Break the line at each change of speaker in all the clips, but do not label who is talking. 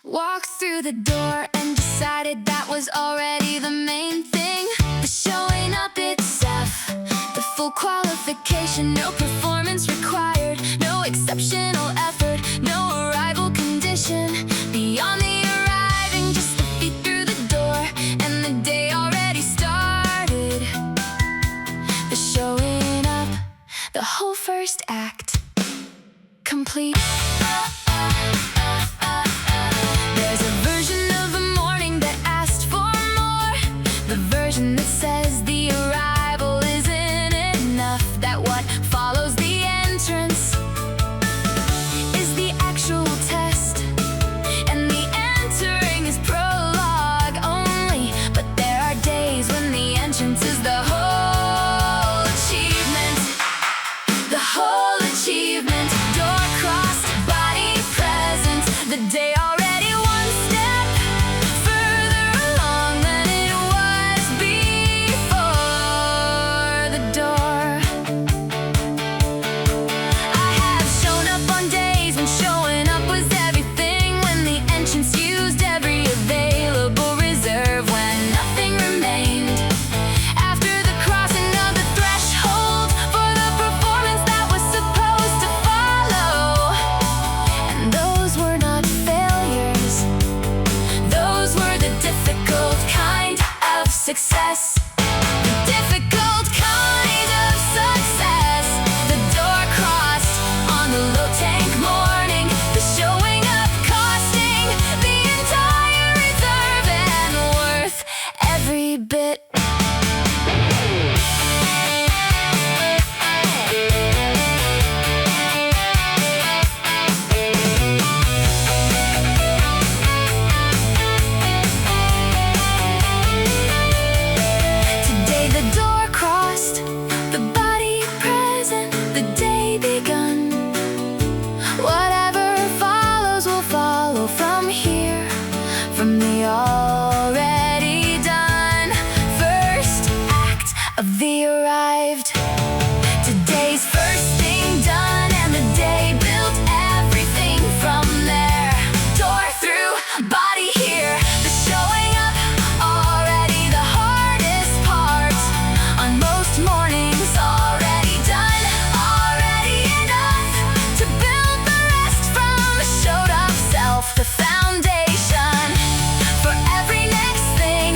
Walked through the door and decided that was already the main thing. The showing up itself, the full qualification, no performance required, no exceptional effort, no arrival condition. Beyond the arriving, just the feet through the door, and the day already started. The showing up, the whole first act, complete. There's a version of the morning that asked for more, the version that says the arrival isn't enough, that what follows the entrance is the actual test, and the entering is prologue only. But there are days when the entrance is the whole achievement. The whole achievement. Door crossed, body present, the day already one step further along than it was before the door. I have shown up on days when showing up was everything, when the entrance used every available reserve, when nothing remained after the crossing of the threshold for the performance that was supposed to follow. And those were not failures, those were the difficult kind of success. The difficult kind of success. The door crossed on the low tank morning, the showing up costing the entire reserve and worth every bit. Today the door crossed, the body present, the day begun. Whatever follows will follow from here, from the already done first act of the arrived. Today's first thing done, and the day built everything from there. Door through, body here, the showing up already the hardest part. On most mornings already done, already enough to build the rest from the showed up self, the foundation for every next thing.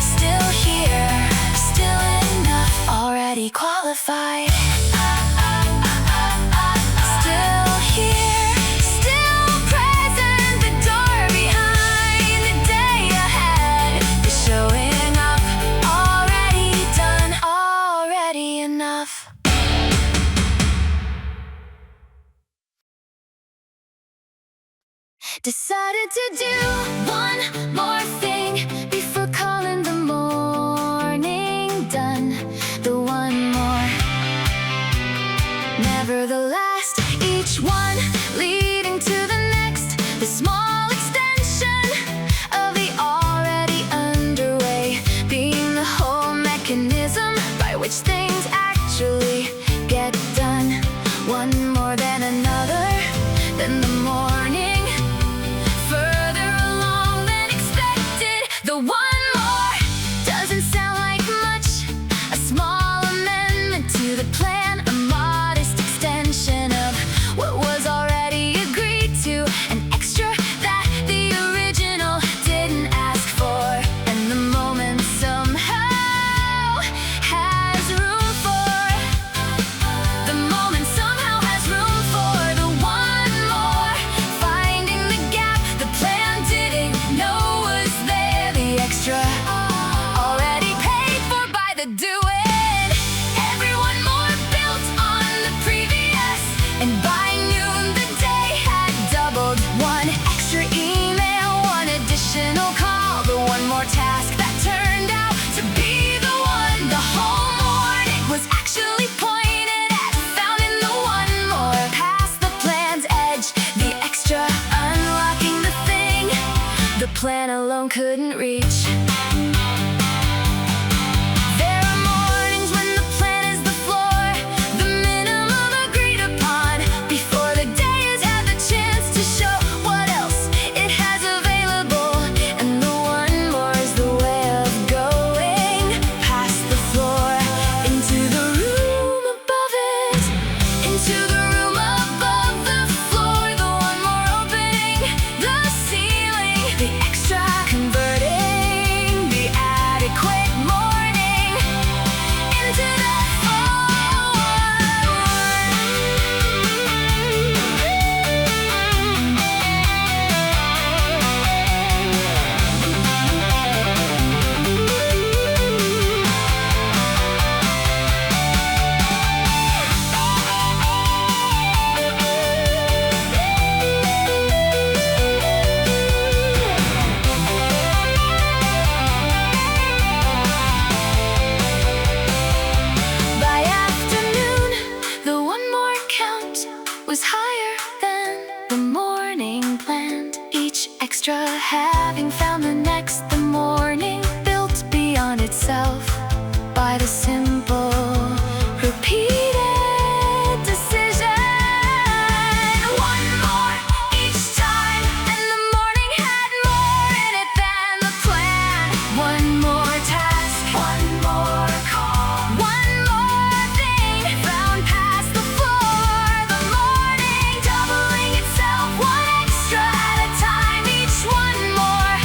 Still here, still enough, already qualified. Still here, still present, the door behind, the day ahead, the showing up already done, already enough. Decided to do one more thing before calling the morning done. The one more, never the last. Each one leading to the next, the small extension of the already underway, being the whole mechanism by which things actually get done. One more than another, then the morning further along than expected. The one more doesn't sound like much, a small amendment to the plan, a modest extension of what was already agreed to, an extra that the original didn't ask for, and the moment somehow has room for. The moment somehow has room for the one more, finding the gap the plan didn't know was there, the extra already paid for by the doing. Everyone more built on the previous, and by noon the day had doubled. One extra email, one additional call, the one more task that turned out to be the one. The whole morning was actually pointed at, found in the one more, past the plan's edge, the extra unlocking the thing the plan alone couldn't reach. There are mornings when the plan is the floor, the minimum agreed upon, before the day has had the chance to show what else it has of extra, having found the next, the morning built beyond itself by the simple, repeated decision. One more each time, and the morning had more in it than the plan. One more task, one more call, one more thing found past the floor. The morning doubling itself, one extra at a time, each one more.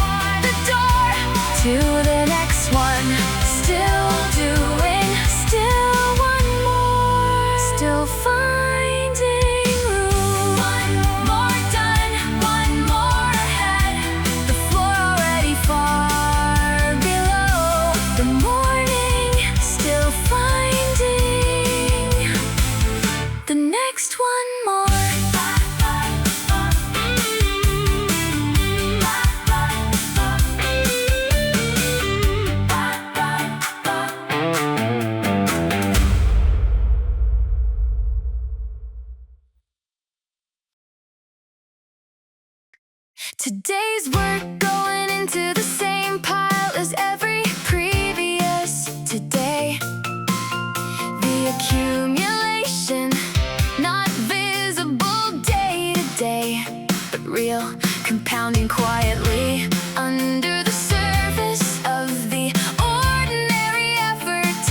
The door to the next one, still doing, still one more, still finding room. One more done, one more ahead, the floor already far below. The morning still finding the next one more. Today's work going into the same pile as every previous today. The accumulation, not visible day to day, but real, compounding quietly under the surface of the ordinary effort.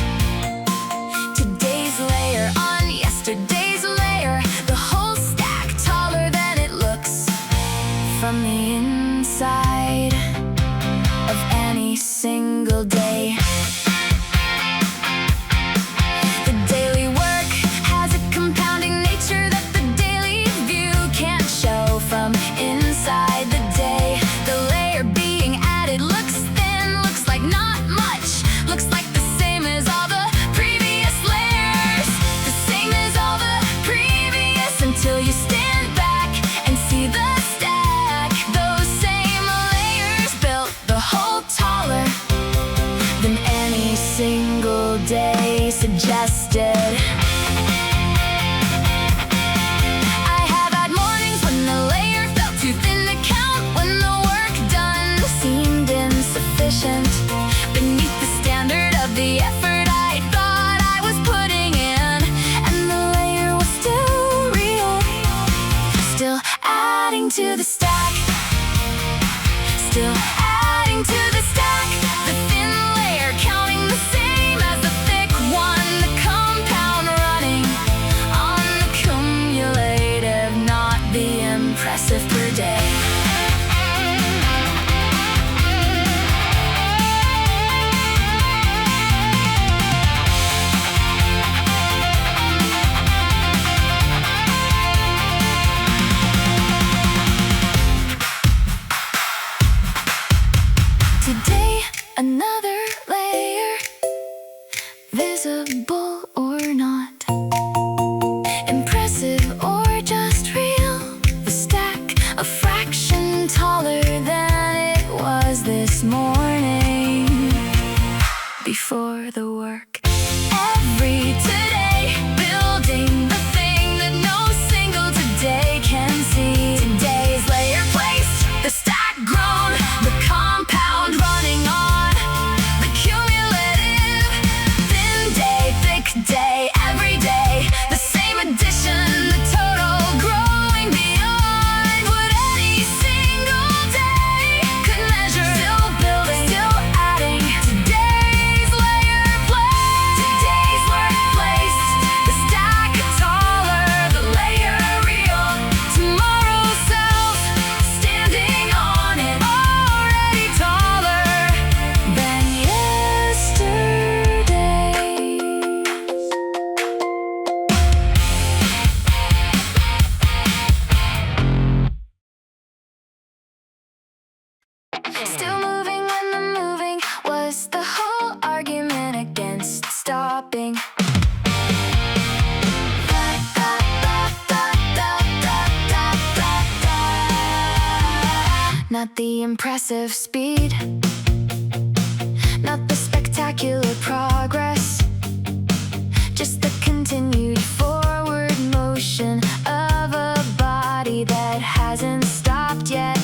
Today's layer on yesterday's layer, the whole stack taller than it looks from the inside of any single day. The daily work has a compounding nature that the daily view can't show from inside the day. The layer being added looks thin, looks like not much, looks like the same as all the previous layers, the same as all the previous, until you stand back and see the stack. Those same layers built the whole taller than any single day suggested. I have had mornings when the layer felt too thin to count, when the work done seemed insufficient beneath the standard of the effort I thought I was putting in, and the layer was still real, still adding to the stack, still adding to the stack. The thin layer counting the same as the thick one, the compound running on the cumulative, not the impressive per day. Today, another layer, visible or not, impressive or just real, the stack a fraction taller than it was this morning before the work. Every today, building the thing that no single today can see. Today's layer placed, the stack grown, the compound running on, the cumulative, thin day, thick day, every day, the same addition, the total growing beyond what any single day could measure. Still building, still adding, today's layer placed, today's work placed, the stack taller, the layer real, tomorrow's self standing on it, already taller than yesterday's. Still moving when the moving was the whole argument against stopping. Not the impressive speed, not the spectacular progress, just the continued forward motion of a body that hasn't stopped yet.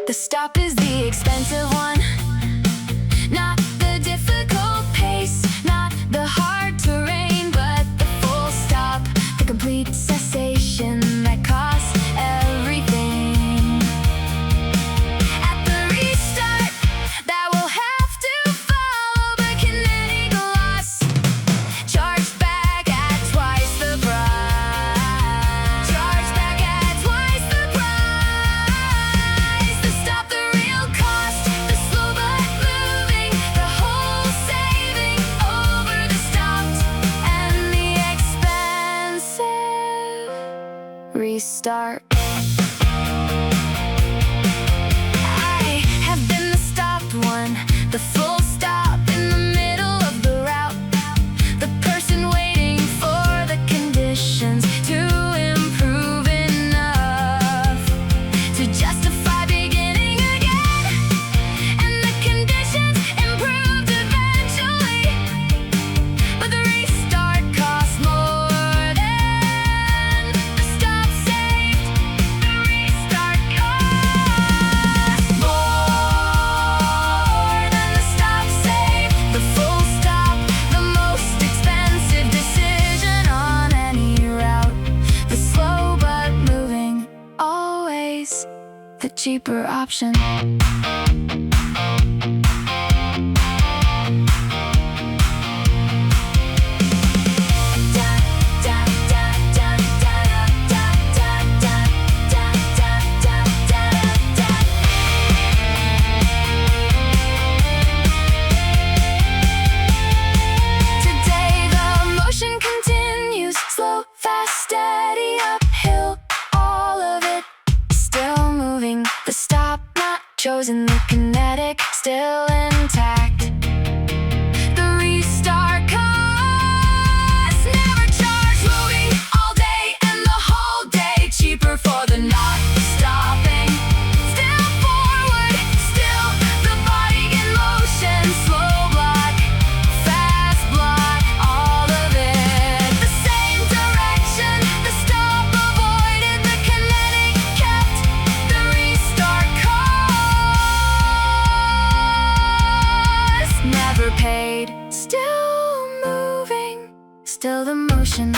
The stop is the expensive one, not the difficult pace, not the hard terrain, but the full stop, the complete cessation that costs everything. At the restart, that will have to follow, but kinetic loss, charged back at twice the price. Charged back at twice the price. The stop, the real cost, the slow but moving, the whole saving over the stopped and the expensive restart. I have been the stopped one, the full stop in the middle of the route, the person waiting for the conditions to improve enough to justify beginning again, and the conditions improved eventually, but the restart costs more than the stop saved. The restart costs more than the stop saved. The full stop, the most expensive decision on any route, the slow but moving, always the cheaper option. Today the motion continues, slow, fast, steady, uphill, all of it still moving. The stop not chosen, the kinetic still intact. The restart cost never charged, moving all day and the whole day, cheaper for the not stopping. Still forward, still the body in motion, slow block, fast block, all of it the same direction. The stop avoided, the kinetic kept, the restart cost never paid. Still moving, still the motion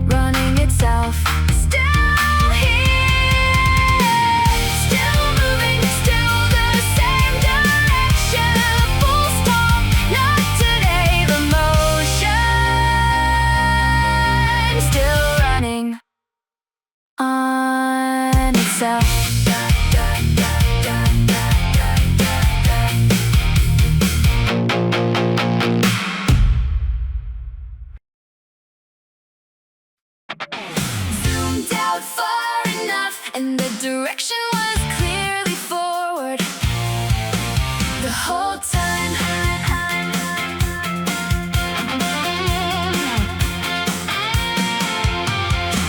running itself. Still here, still moving, still the same direction. Full stop, not today. The motion still running on itself. Zoomed out far enough, and the direction was clearly forward the whole time.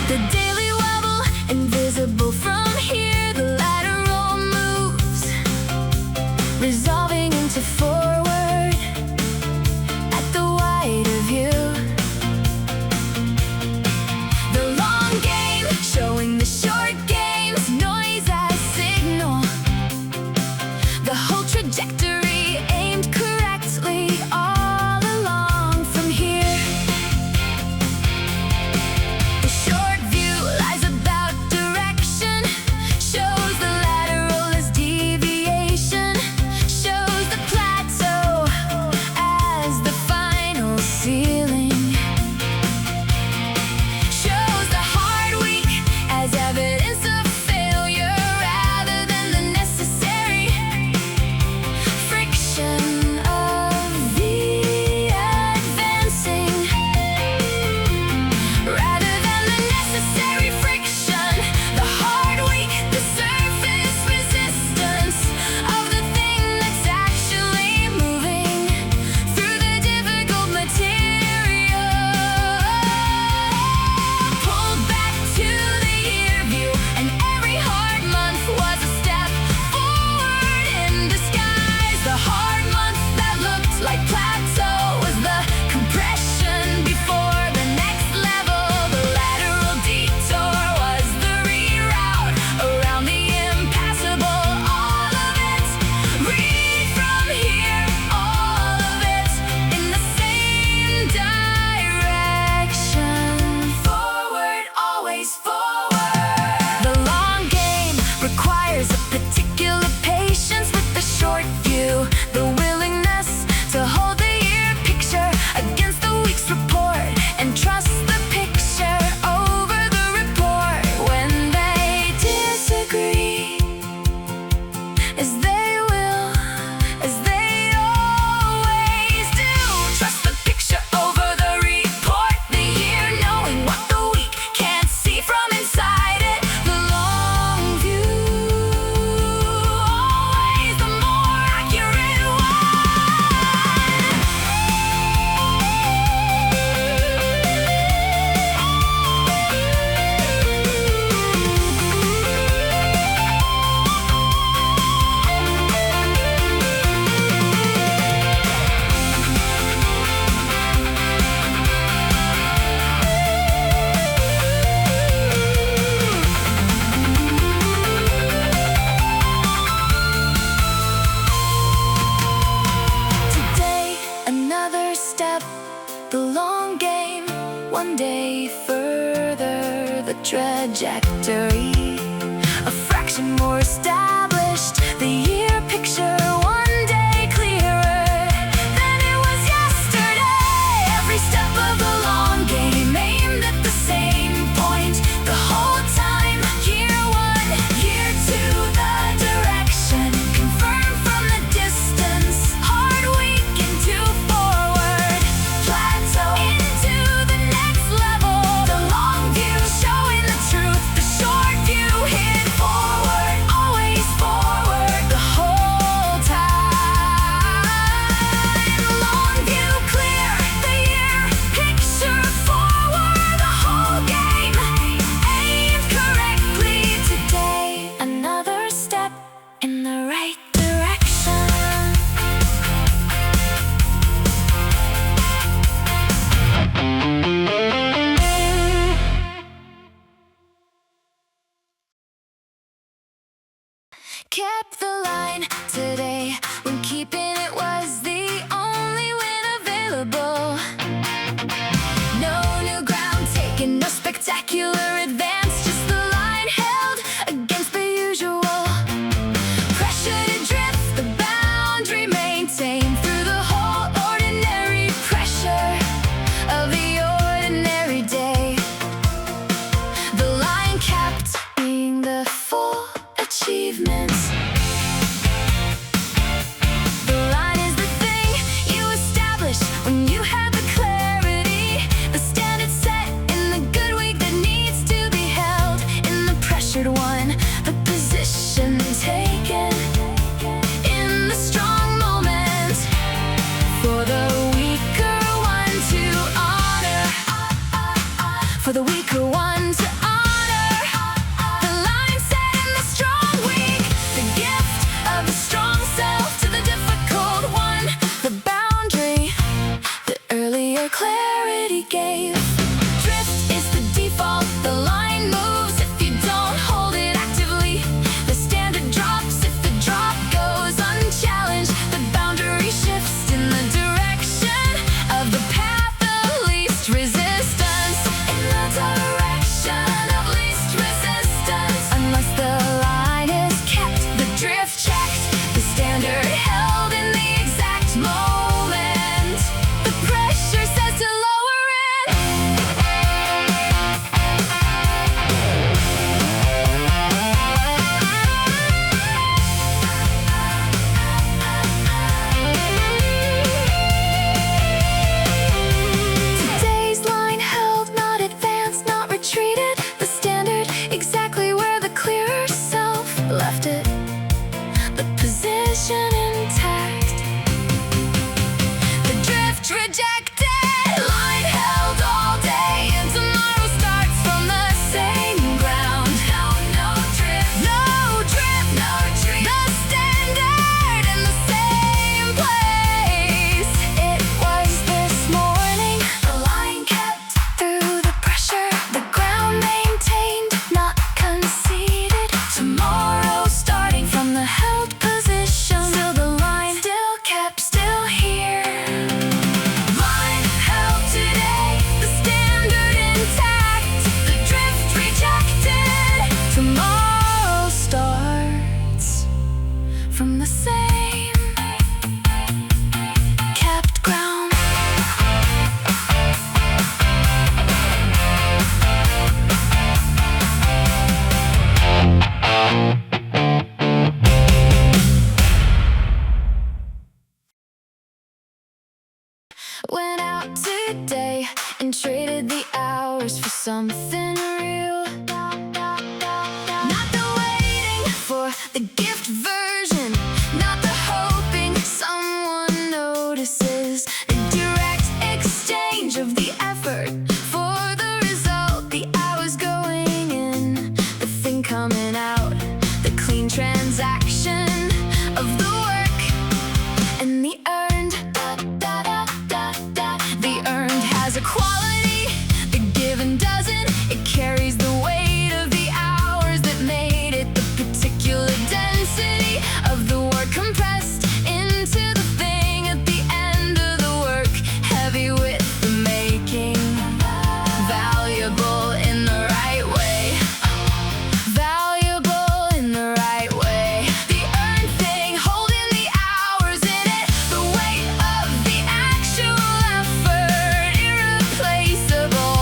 The daily wobble, invisible from here, the lateral moves, resolving into forward at the wider view. The long game, showing the short games, noise as kept the line today when keeping it was the only win available. No new ground taken, no spectacular advance, just the line held against the usual. Pressure to drift, the boundary maintained through the whole ordinary pressure of the ordinary day. The line kept being the full achievements. The line is the thing you establish when you have the clarity, the standard set in the good week that needs to be held in the pressured one, the position taken in the strong moment for the weaker one to honor, for the weaker one to honor. The line set in the strong week, the gift of the strong self to the difficult one, the boundary that earlier clarity gave. Drift is the default, the line moves if you don't hold it actively. The standard drops if the drop goes unchallenged. The boundary shifts in the direction of the path of least resistance, in the direction of least resistance. Unless the line is kept, the drift checked, the standard held in the exact moment. The pressure says to lower it. Today's line held, not advanced, not retreated. The standard exactly where the clearer self left it. The position intact. The drift rejected, line held all day, and tomorrow starts from the same ground. No drift, no drift, no retreat. The standard in the same place. It was this morning, the line kept through the pressure, the ground maintained, not conceded. Tomorrow starting from the held position, still the line still kept, still here. Line held today, the standard intact, the drift rejected. Tomorrow starts from the same kept ground. Went out today and traded the hours for something real. Not the waiting for the gift version, not the hoping someone notices. The direct exchange of the effort for the result, the hours going in, the thing coming out, the clean transaction of the work and the earned. The earned has a quality, the given doesn't. It carries the weight of the hours that made it, the particular density of the work compressed into the thing at the end of the work. Heavy with the making, valuable in the right way, valuable in the right way. The earned thing holding the hours in it, the weight of the actual effort, irreplaceable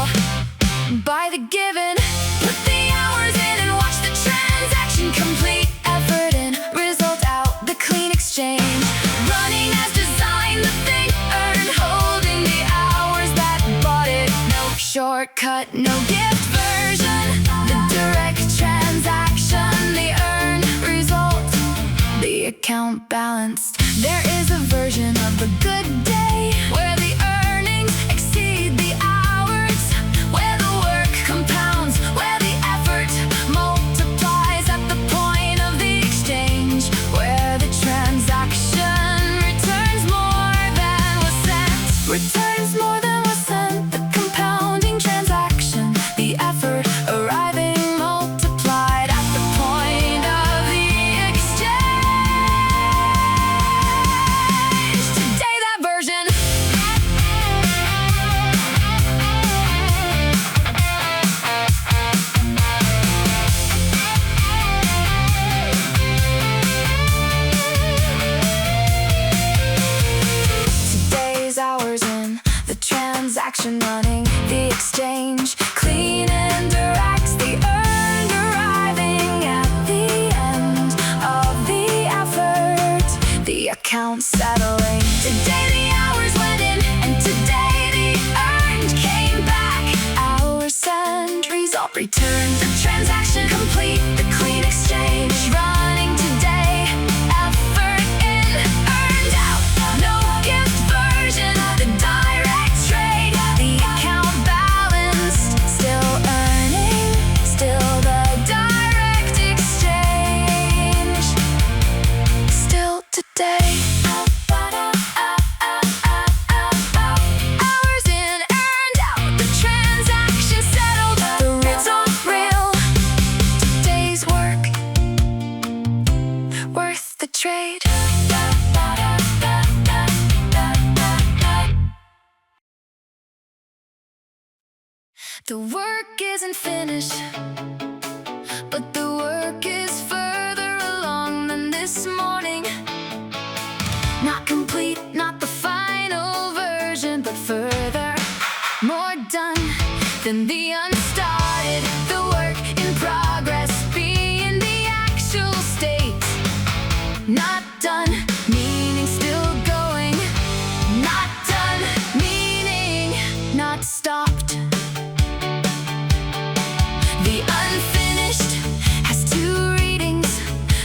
by the given. Put the hours in and watch the transaction complete. Effort in, result out, the clean exchange. Running as designed, the thing earned, holding the hours that bought it. No shortcut, no gift version. The direct transaction, the earned result, the account balanced. There is a version of the good day where the earnings exceed the hours, where the work compounds, where the effort multiplies at the point of the exchange, where the transaction returns more than was sent. Returns more than was sent, the compounding transaction, the effort arriving multiplied at the point of the exchange. account settling. Today the hours went in, and today the earned came back. Hours and result returned. The transaction complete, the clean exchange running today. Effort in, earned out. No gift version of the direct trade. The account balanced, still earning, still the direct exchange. Still today. Hours in, earned out. The transaction settled. The result real. Today's work worth the trade. The work isn't finished, but the work is further along than this morning. Not complete, not the final version, but further, more done than the unstarted. The work in progress being the actual state. Not done, meaning still going. Not done, meaning not stopped. The unfinished has two readings.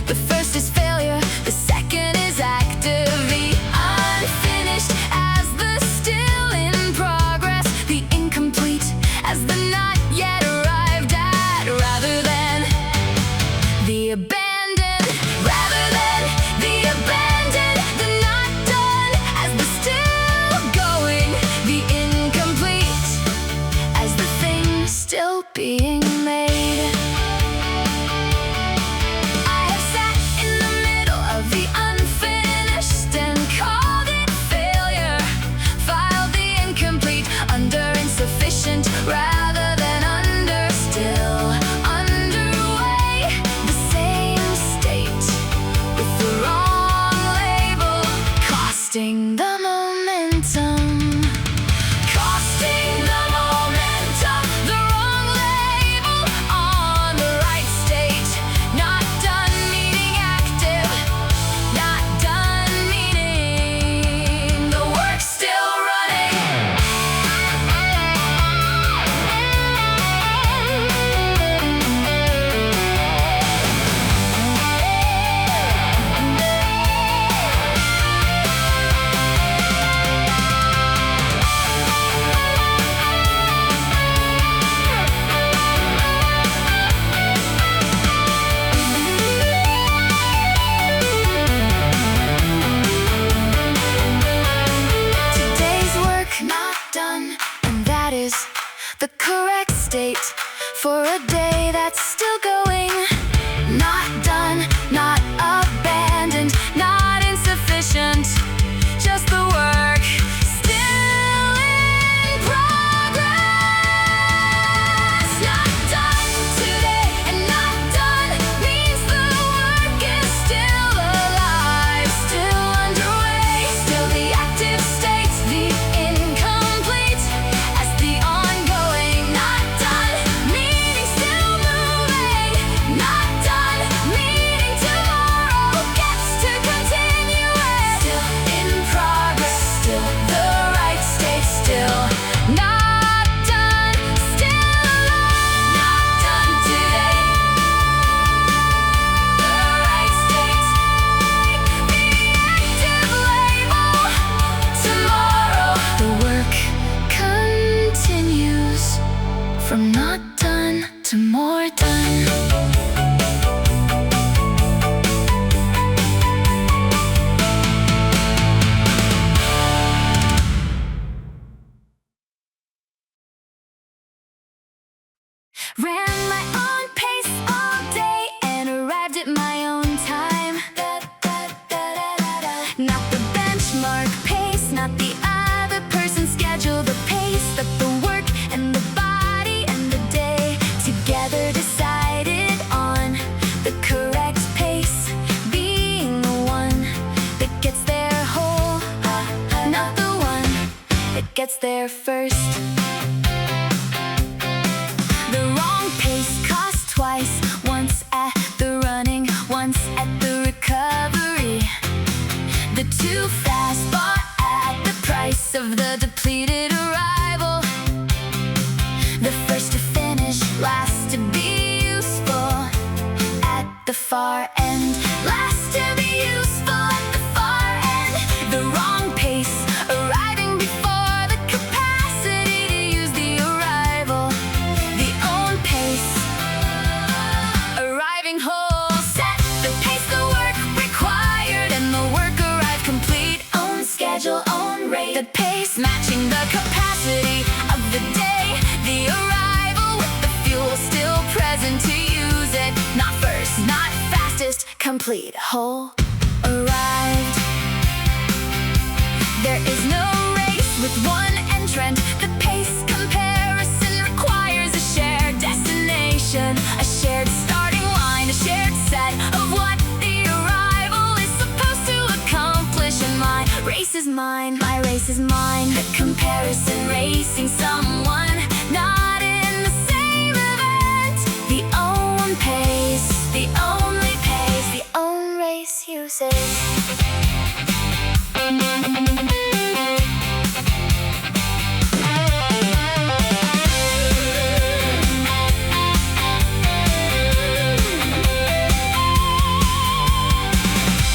The first is failure, the second is active. The unfinished as the still in progress. The incomplete as the not yet arrived at. Rather than the abandoned. Rather than the abandoned. The not done as the still going. The incomplete as the thing still being made. I have sat in the middle of the unfinished and called it failure. Filed the incomplete under insufficient rather than under. Still underway, the same state with the wrong label, costing the momentum. Costing the momentum, the wrong label on the right state. Not done meaning active, not done meaning the work's still running. Today's work not done, and that is the correct state for a day that's still going. Not done, not abandoned, not insufficient, just the work still in progress. Not done today, and not done means the work is still alive, still underway, still the active state, the incomplete as the ongoing. Not done meaning still moving, not done meaning tomorrow gets to continue it. Still in progress, still the right state, still not done, still alive. Not done today, the right state, the active label. Tomorrow the work continues from not done to more done. Ran my own pace all day and arrived at my own time. Not the benchmark pace, not the other person's schedule. The pace that the work and the body and the day together decided on. The correct pace being the one that gets there whole, not the one that gets there first. The wrong pace costs twice, once at the running, once at the recovery. The two far end. Last to be useful at the far end. The wrong pace, arriving before the capacity to use the arrival. The own pace, arriving whole. Set the pace, the work required, and the work arrived complete. Own schedule, own rate. The pace matching the capacity of the day. The arrival with the fuel still present to use it. Not first, not fastest, complete, whole, arrived. There is no race with one entrant. The pace comparison requires a shared destination, a shared starting line, a shared set of what the arrival is supposed to accomplish. And my race is mine, my race is mine. The comparison racing someone not in the same event. The own pace, the only pace, the own race uses.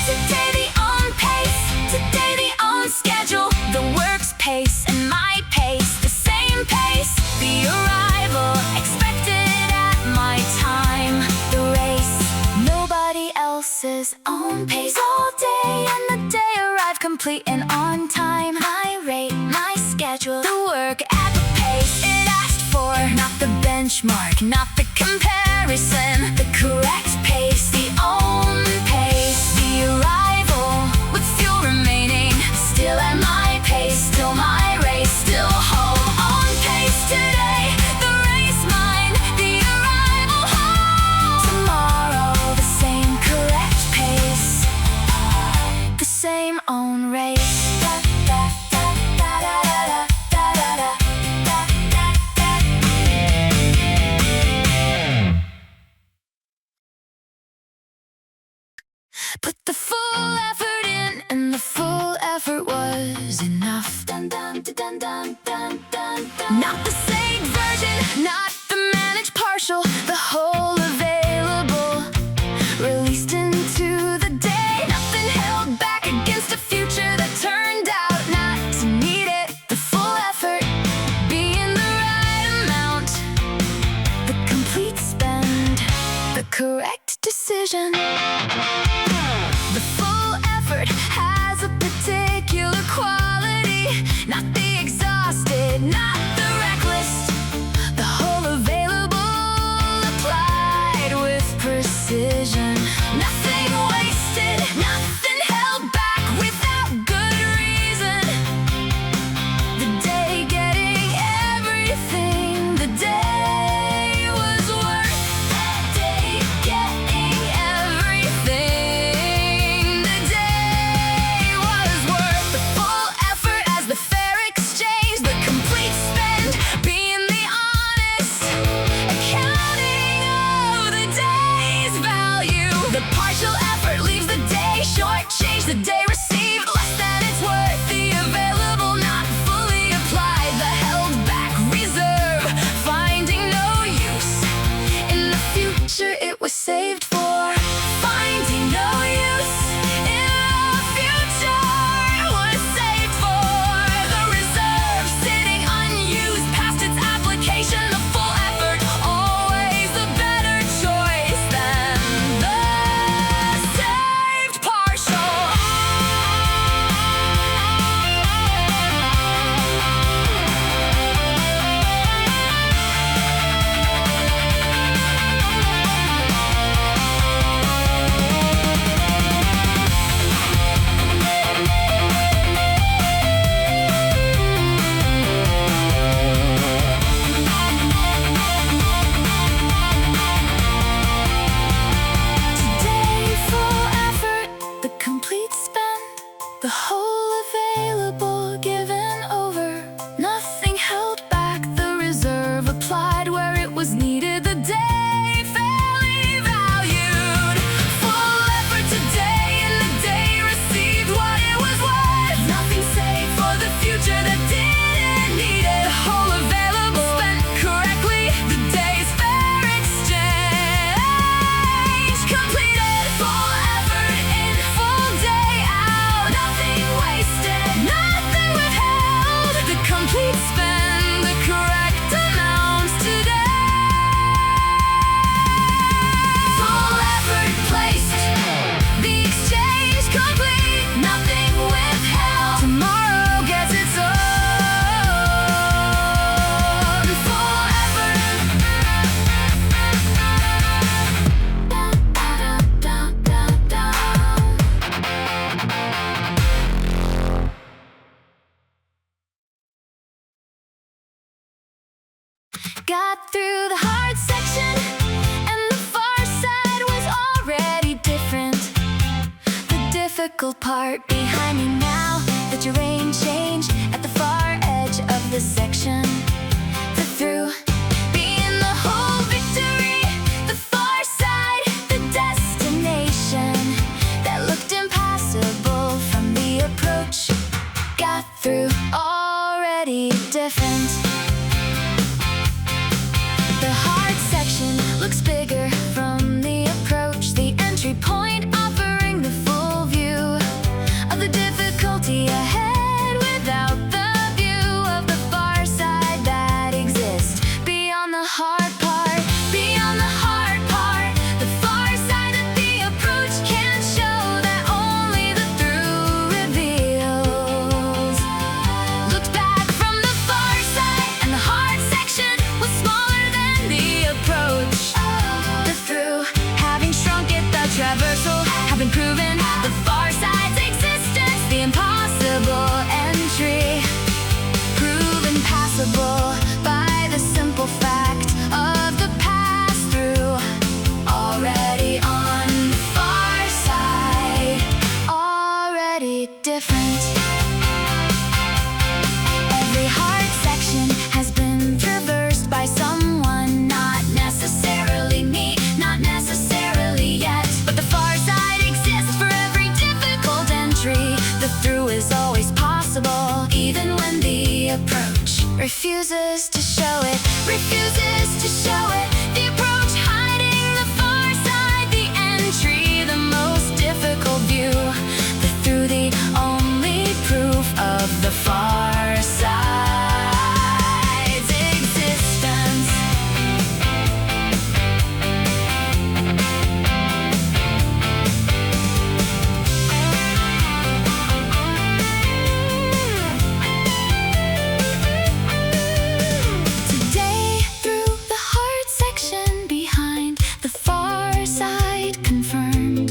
Today the own pace, today the own schedule. The work's pace and my pace, the same pace. The arrival expected at my time. The race, nobody else's own pace. All day and the day arrived complete and on time. My rate, my schedule. The work at the pace it asked for. Not the benchmark, not the comparison. The correct pace, the own pace. The arrival with fuel remaining. Still at my pace, still my race, still whole. On pace today, the race mine. The arrival home. Tomorrow, the same correct pace. The same own race. Put the full effort in, and the full effort was enough. Dun, dun, dun, dun, dun, dun, dun. Not the saved version, not the managed partial, the whole available, released into the day. Nothing held back against a future that turned out not to need it. The full effort being the right amount, the complete spend, the correct decision. The full effort has a particular quality, not the exhausted, not the reckless. The whole available applied with precision. Nothing wasted, nothing held back without good reason. The day getting everything the day was worth. That day getting everything the day was worth. The full effort as the fair exchange, the complete spend being the honest accounting of the day's value. The partial effort leaves the day shortchanged, the day received less than it's worth. The available not fully applied, the held back reserve finding no use in the future it was saved for. Finding no use in the future it was saved for. The reserve sitting unused past its application. The full effort always the better choice than the saved partial. Today full effort, the complete spend, the whole available given over. Nothing held back, the reserve applied where it was needed. The day fairly valued. Full effort today and the day received what it was worth. Nothing saved for the future that didn't need it. The whole available spent correctly. The day's fair exchange complete. got through the hard section, and the far side was already different. The difficult part behind me now. The terrain changed at the far edge of the section. The through being the whole victory, the far side, the destination that looked impassable from the approach. Got through already different. The hard section looks bigger from the approach. The entry point offering the full view of the difficulty ahead without the view of the far side that exists beyond the hard part. Beyond the hard part, the far side of the approach can't show that only the through reveals. Looked back from the far side, and the hard section was smaller than the approach. The through, having shrunk at the traversal, have been proven. The far side's existence, the impossible entry, proven passable by the simple fact of the pass-through. Already on the far side, already different. Every hard section has been traversed by someone, not necessarily me, not necessarily yet. But the far side exists for every difficult entry. The through is always possible, even when the approach refuses to show it, refuses to show it. The approach hiding the far side, the entry, the most difficult view. The through, the only proof of the far side's existence. Today, through the hard section behind the far side confirmed,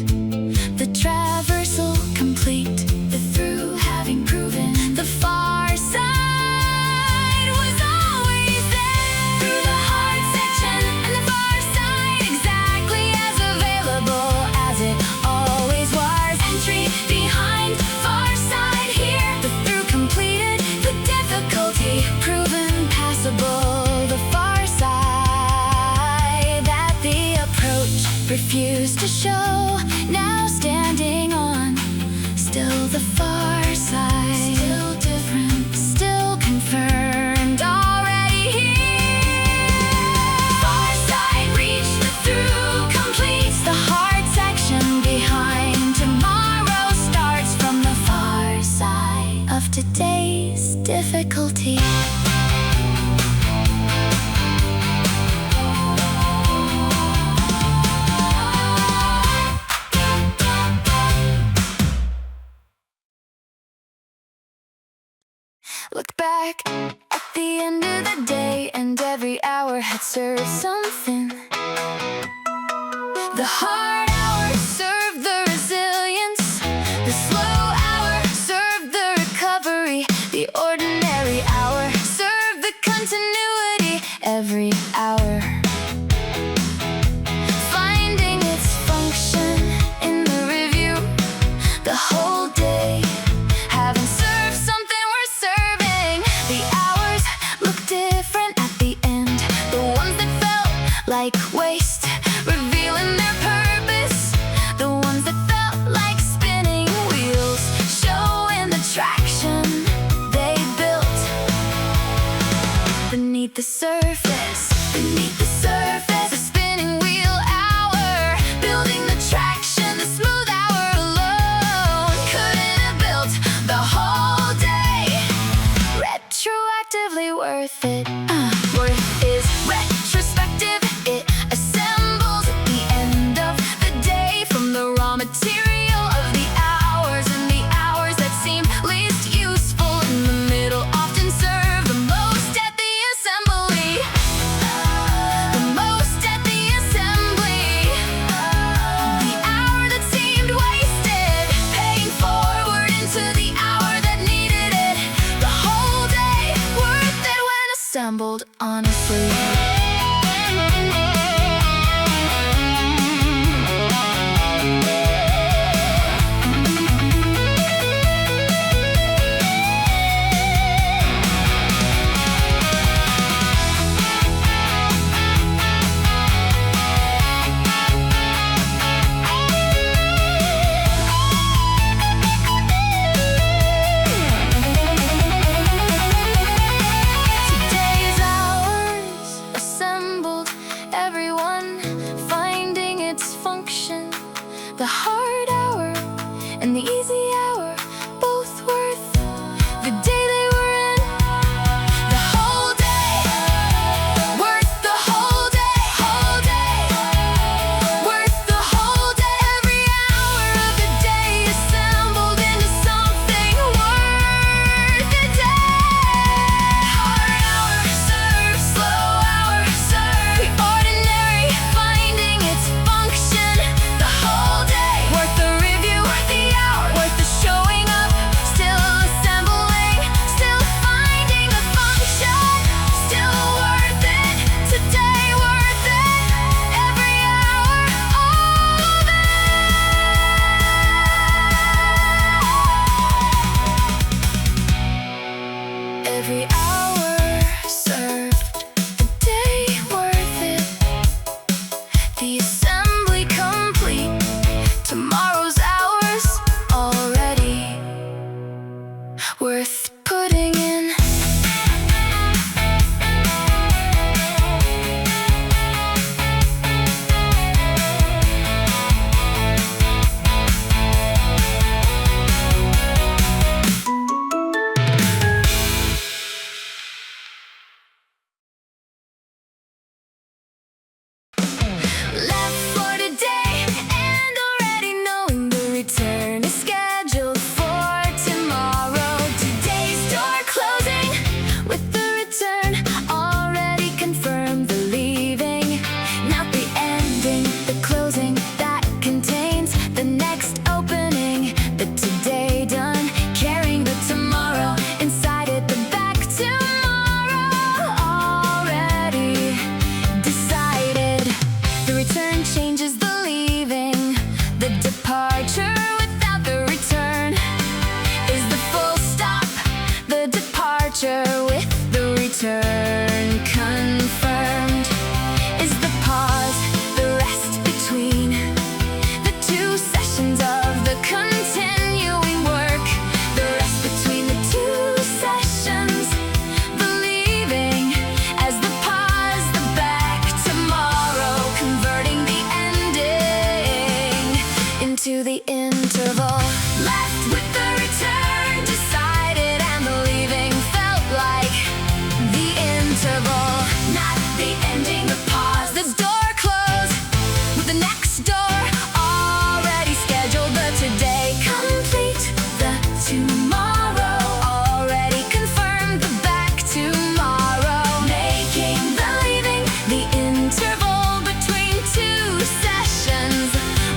the traversal complete, the through having proven the far side was always there. Through the hard section and the far side, exactly as available as it always was. Entry behind far side here, the through completed, the difficulty proven passable. The far side that the approach refused to show, now standing on. Still the far side, still different, still confirmed, already here. Far side reached, the through completes, the hard section behind. Tomorrow starts from the far side of today's difficulty. Look back at the end of the day, and every hour had served something. The hard hour served the resilience, the slow hour served the recovery, the ordinary hour served the continuity. Every hour finding its function in the review, the whole day having served something worth serving. The hours look different at the end, the ones that felt like waste revealing their purpose, the ones that felt like spinning wheels showing the traction they built beneath the surface, beneath the surface. The spinning wheel hour, building the traction, the smooth hour alone couldn't have built the whole day. Retroactively worth it. Worth is retrospective. It assembles at the end of the day from the raw material of the hours, and the hours that seem least useful in the middle often serve the most at the assembly. The most at the assembly. The hour that seemed wasted, paying forward into the hour that needed it. The whole day worth it when assembled honestly. hard hour and the easy hour, both worth the day they were in. The whole day, worth the whole day, worth the whole day. Every hour of the day assembled into something worth the day. Hard hour, serve, slow hour, serve the ordinary, finding its function. The whole day, worth the review, worth the hour, worth the showing up, still assembling, still finding the function, still worth it, today worth it, every hour, all of it. Every hour served, the day worth it, the assembly complete, tomorrow's hours already worth putting in. Left for today and already knowing the return is scheduled for tomorrow. Today's door closing with the return already confirmed. The leaving, not the ending, the closing that contains the next opening. The today done, carrying the tomorrow inside it. The back tomorrow already decided. The return changes the leaving. The departure without the return is the full stop. The departure with the return confirmed is the pause, the rest between the two sessions of the continuing work. The rest between the two sessions, the leaving as the pause, the back tomorrow, converting the ending into the interval. Left with the return decided, and the leaving felt like the interval, not the ending, the pause. The door closed with the next door already scheduled. The today complete, the tomorrow already confirmed. The back tomorrow, making the leaving the interval between two sessions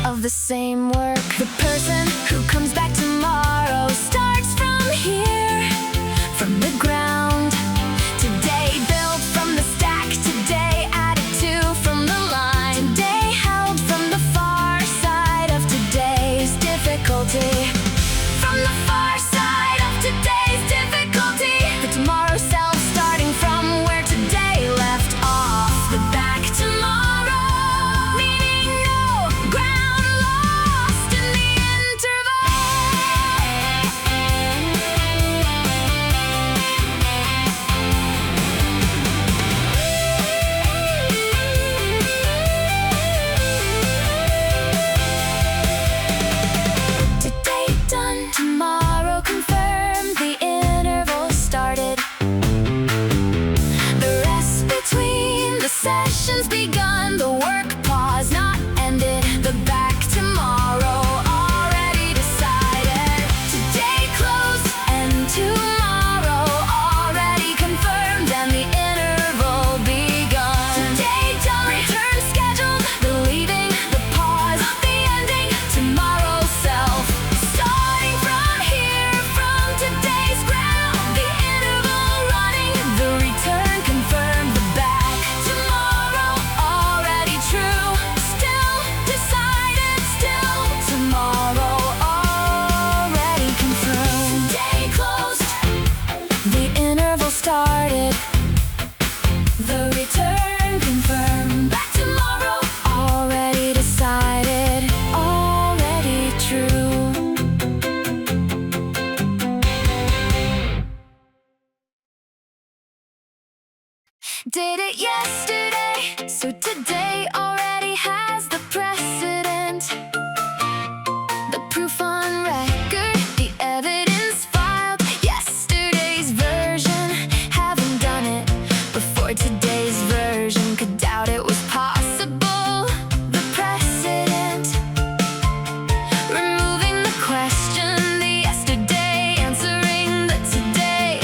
of the same work. The person who comes back tomorrow starts from here, from the ground. Today built from the stack, today added to from the line. Today held from the far side of today's difficulty. From the far side of today's difficulty. The tomorrow self starting from where today left off. The back tomorrow, meaning no ground lost in the interval. Today done, tomorrow confirmed, the interval started. The rest between the sessions begun, the work pause not ended. The back tomorrow already decided. Today closed and tomorrow already confirmed, and the interval begun. Today done, return scheduled, the leaving, the pause, the ending, tomorrow self. Starting from here, from today's ground, the interval running, the return confirmed. The back tomorrow already true, still decided, still tomorrow already confirmed. Today closed, the interval started, the return confirmed. Back tomorrow already decided, already true. Did it yesterday, so today already has the precedent. the proof on record, the evidence filed. Yesterday's version, haven't done it before today's version. Could doubt it was possible. The precedent, removing the question, the yesterday answering the today.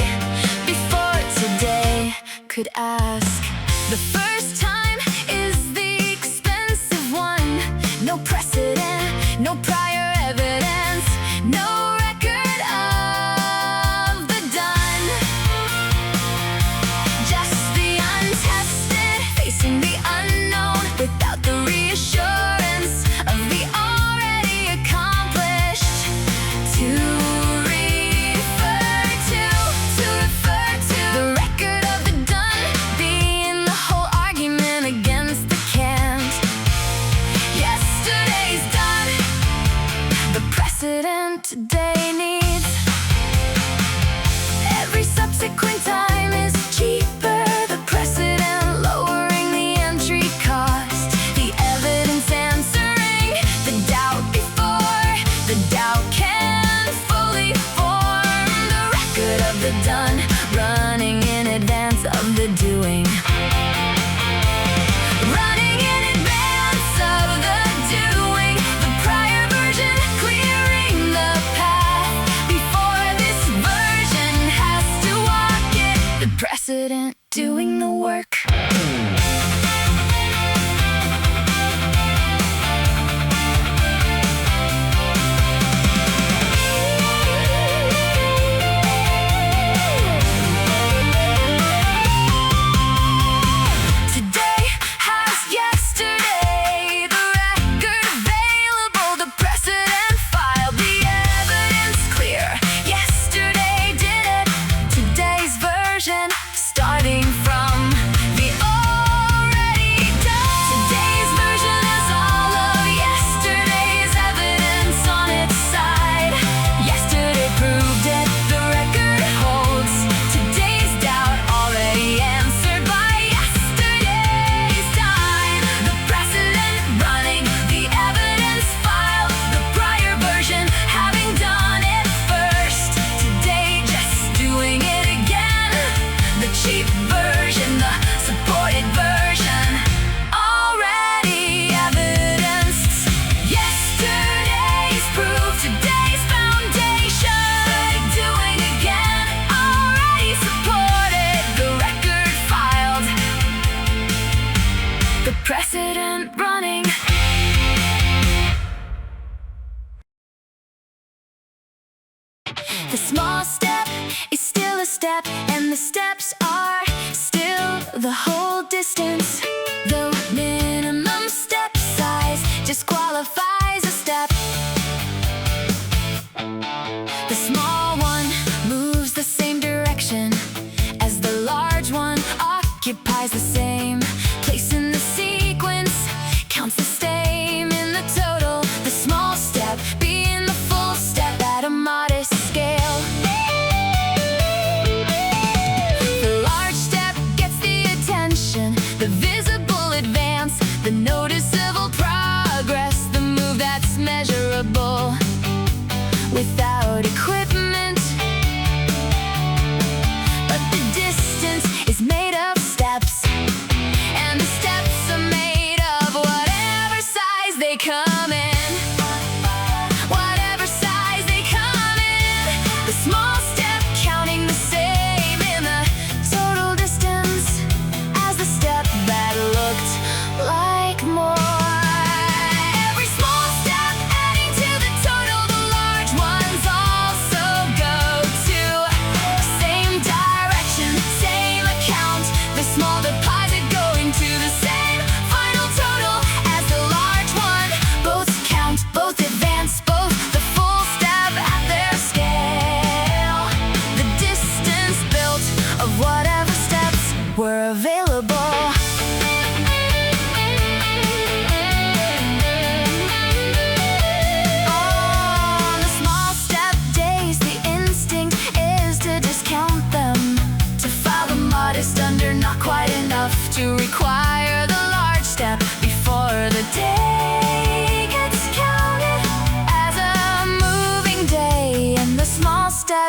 Before today could ask. The first time is the expensive one. No precedent, no prior evidence, no record of the done. Just the untested, facing the unknown without the reassurance of the already accomplished. To refer to the record of the done being the whole argument against the can't. Yesterday's done, the precedent today needs. Every subsequent time is cheaper. The precedent lowering the entry cost. The evidence answering the doubt before the doubt can fully form. The record of the done running in advance of the doing. Running in advance of the doing. The prior version clearing the path before this version has to walk it. The precedent doing the work. Today has yesterday, the record available, the precedent filed, the evidence clear. Yesterday did it, today's version starting from the already done. Today's version has all of yesterday's evidence on its side. Yesterday proved it, the record holds today's doubt already answered by yesterday's time. The precedent running, the evidence filed, the prior version having done it first. Today just doing it again. The cheap version, the supported version, already evidenced. Yesterday's proof, today's foundation. Doing again, already supported, the record filed, the precedent running. The small step is still a step, and the steps are still the whole distance. The minimum step size just qualifies a step. The small one moves the same direction as the large one, occupies the same place in the sequence, counts the same in the total. The small step being the full step at a modest scale. The large step gets the attention, the visible advance, the noticeable progress, the move that's measurable without equipment. But the distance is made of steps, and the steps are made of whatever size they come in. Whatever size they come in. The small step counting the same in the total distance as the step that looked like more. Every small step adding to the total, the large ones also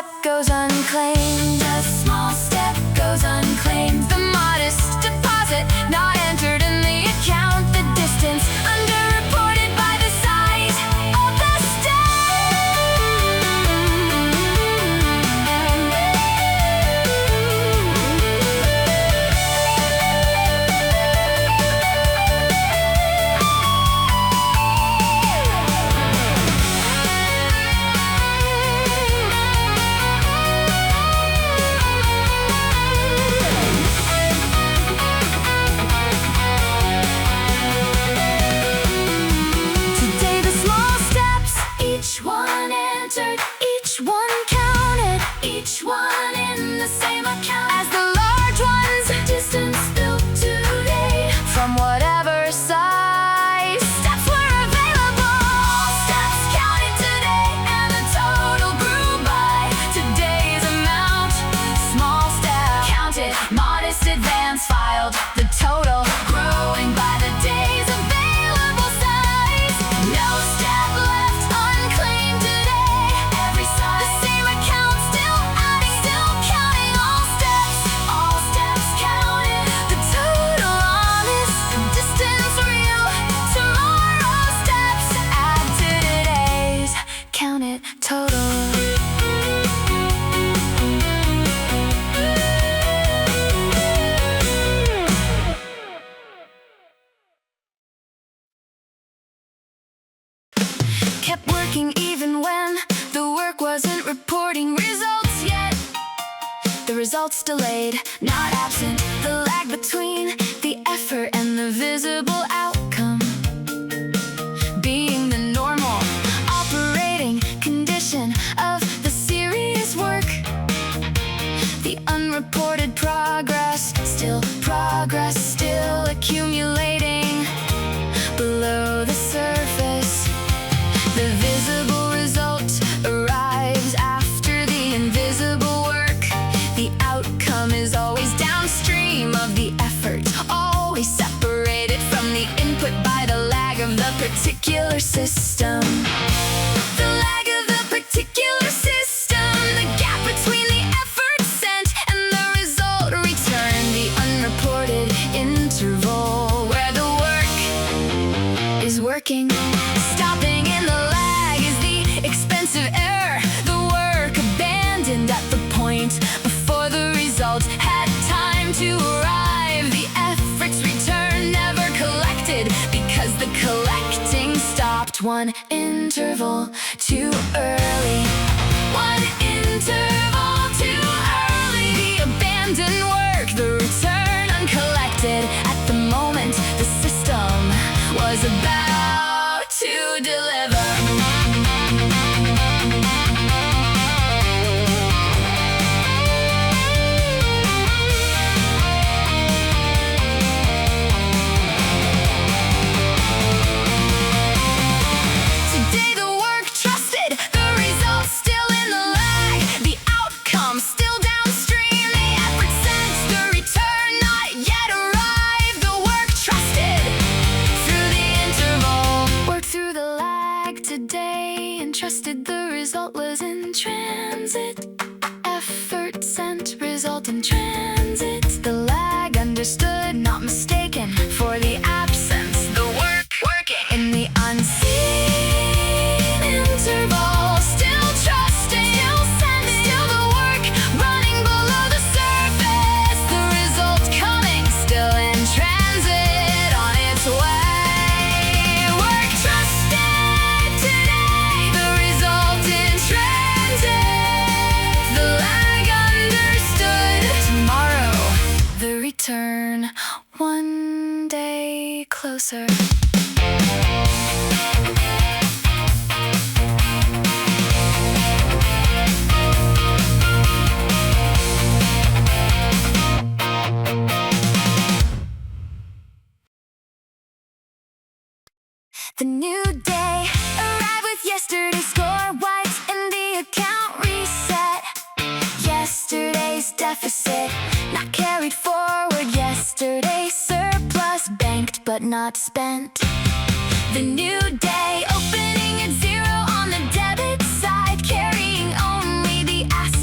step goes unclaimed. A small step goes unclaimed. The modest deposit not entered in the account. The distance underreported by the size of the Today the small steps, each one entered, each one counted, each one in the same account as the large ones. Distance built today from whatever size steps were available. All steps counted today and the total grew by today's amount. Small step counted, modest advance filed, the total growing by the day's available size. No step left unclaimed today. Every size, the same account, still adding, still counting. All steps counted, the total honest, the distance real. Tomorrow's steps add to today's counted total. Kept working even when the work wasn't reporting results yet. The results delayed, not absent. The lag between the effort and the visible outcome being the normal operating condition of the serious work. The unreported progress, still accumulating below the surface. The visible result arrives after the invisible work. The outcome is always downstream of the effort, always separated from the input by the lag of the particular system. The lag of the particular system, the gap between the effort sent and the result returned. The unreported interval where the work is working. Stopping in the lag is the expensive error. The work abandoned at the point before the results had time to arrive. The effort's return never collected because the collecting stopped one interval too early. One interval too early. The abandoned work, the return uncollected at the moment the system was about to deliver. Today the work trusted, the results still in the lag. The outcome still downstream. The effort sent, the return not yet arrived. The work trusted through the interval, worked through the lag today and trusted the result was in transit. Effort sent, result in transit. The lag understood, not mistaken for the absence. The work working in the unseen interval. Still trusting, still sending, still the work running below the surface. The result coming, still in transit, on its way. Work trusted today, the result in transit. The lag understood, tomorrow the return, one day closer. The new day arrived with yesterday's score wiped and the account reset. Yesterday's deficit not carried forward. Yesterday's surplus banked but not spent. The new day opening at zero on the debit side, carrying only the asset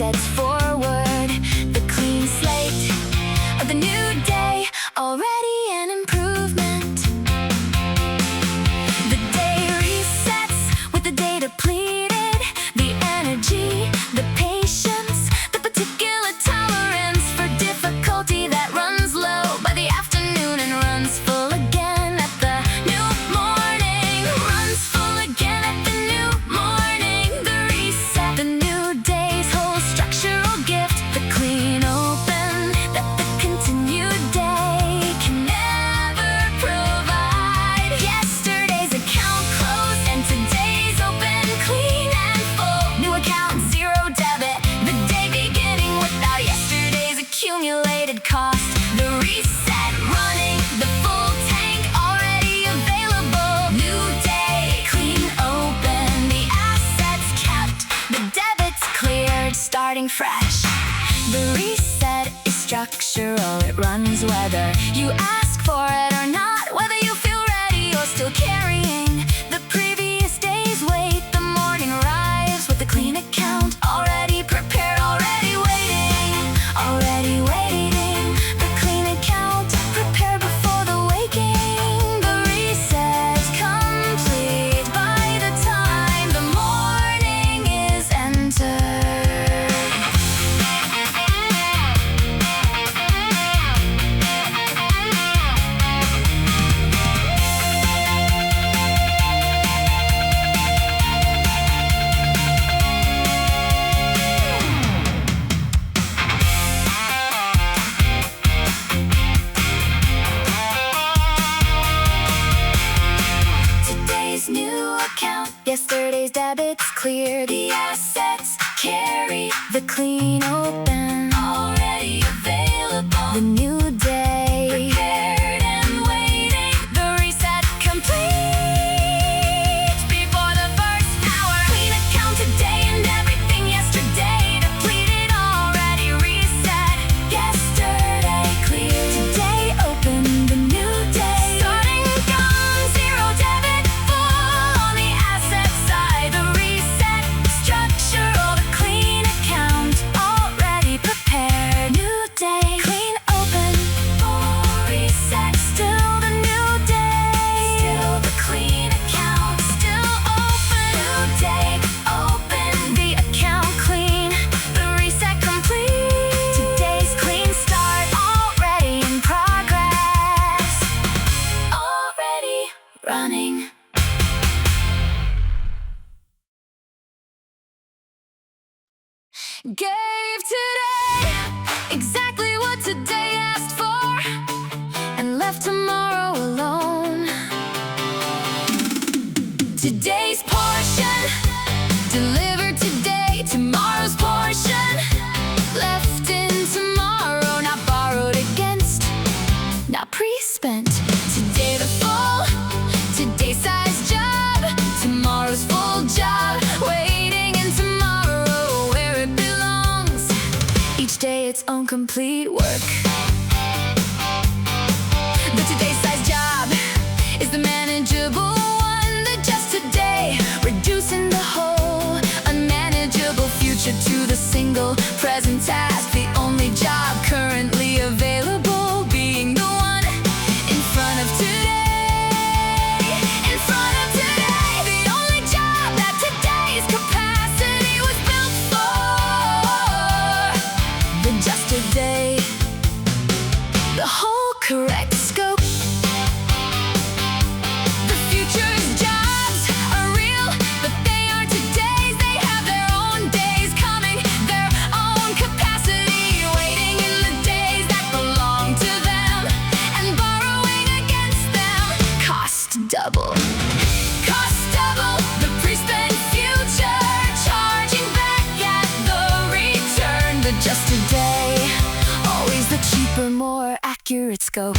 feeling fresh. The reset is structural, it runs whether you ask for it or not, whether you feel ready or still carrying the previous day's weight. The morning arrives with a clean account, already prepared, already waiting, already waiting. The clean account, prepared before the waking. The reset's complete by the time the morning is entered. Today's new account, yesterday's debits clear. The assets carry the clean open, already available. The new day, prepared and waiting. The reset complete before the first hour. Clean account today and everything yesterday depleted, already reset. Yesterday clear, today open. The new day starting from zero, debit full on the asset side. The reset structural, the clean account, already prepared. New day, clean open for reset. Still the new day, still the clean account, still open. New day open, the account clean, the reset complete. Today's clean start, already in progress, already running. Gave today exactly what today asked for, and left tomorrow alone. Today's portion delivered today, tomorrow's portion left in tomorrow, not borrowed against, not pre-spent. Today the full, today's size job, tomorrow's full job, waiting in tomorrow where it belongs. Each day its own complete work. The today's size job is the manageable one, the just today, reducing the whole unmanageable future to the single present task. The only job currently available being the one in front of today, in front of today. The only job that today's capacity was built for. The just today, the whole correct scope. The future's jobs are real, but they aren't today's. They have their own days coming, their own capacity, waiting in the days that belong to them, and borrowing against them. Cost double, cost double. The pre-spent future, charging back at the return. The just today, always the cheaper, more accurate scope.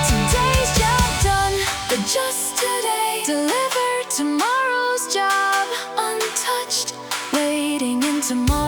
Today's job done, the just today delivered tomorrow's job, untouched, waiting in tomorrow.